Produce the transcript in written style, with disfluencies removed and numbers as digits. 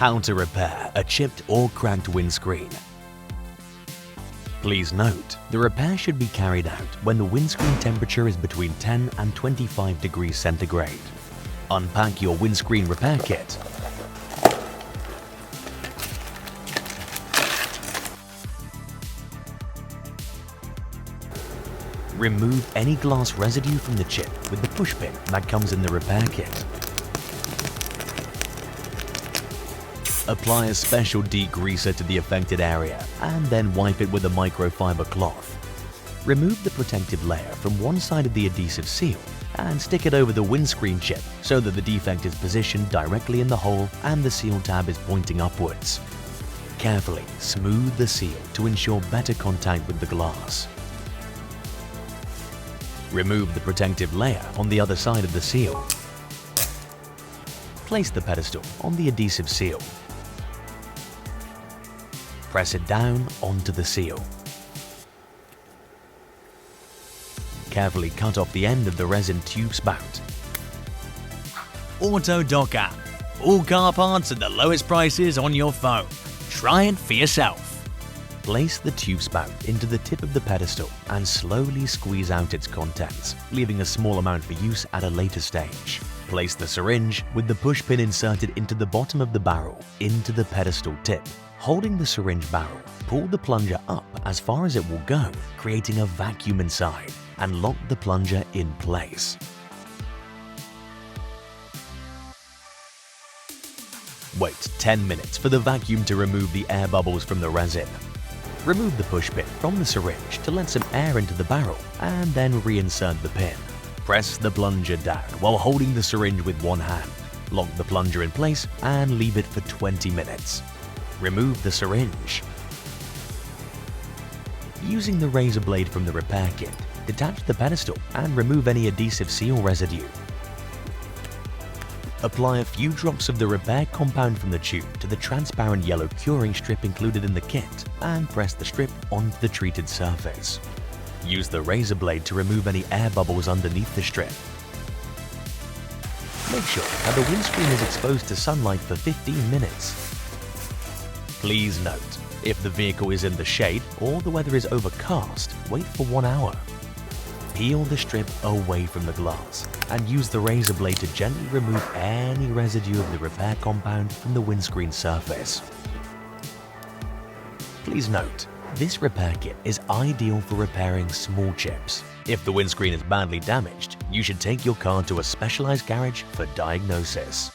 How to repair a chipped or cracked windscreen. Please note, the repair should be carried out when the windscreen temperature is between 10 and 25 degrees centigrade. Unpack your windscreen repair kit. Remove any glass residue from the chip with the push pin that comes in the repair kit. Apply a special degreaser to the affected area and then wipe it with a microfiber cloth. Remove the protective layer from one side of the adhesive seal and stick it over the windscreen chip so that the defect is positioned directly in the hole and the seal tab is pointing upwards. Carefully smooth the seal to ensure better contact with the glass. Remove the protective layer on the other side of the seal. Place the pedestal on the adhesive seal. Press it down onto the seal. Carefully cut off the end of the resin tube spout. Autodoc app. All car parts at the lowest prices on your phone. Try it for yourself. Place the tube spout into the tip of the pedestal and slowly squeeze out its contents, leaving a small amount for use at a later stage. Place the syringe with the push pin inserted into the bottom of the barrel into the pedestal tip. Holding the syringe barrel, pull the plunger up as far as it will go, creating a vacuum inside, and lock the plunger in place. Wait 10 minutes for the vacuum to remove the air bubbles from the resin. Remove the push pin from the syringe to let some air into the barrel and then reinsert the pin. Press the plunger down while holding the syringe with one hand. Lock the plunger in place and leave it for 20 minutes. Remove the syringe. Using the razor blade from the repair kit, detach the pedestal and remove any adhesive seal residue. Apply a few drops of the repair compound from the tube to the transparent yellow curing strip included in the kit and press the strip onto the treated surface. Use the razor blade to remove any air bubbles underneath the strip. Make sure that the windscreen is exposed to sunlight for 15 minutes. Please note, if the vehicle is in the shade or the weather is overcast, wait for 1 hour. Peel the strip away from the glass and use the razor blade to gently remove any residue of the repair compound from the windscreen surface. Please note, this repair kit is ideal for repairing small chips. If the windscreen is badly damaged, you should take your car to a specialized garage for diagnosis.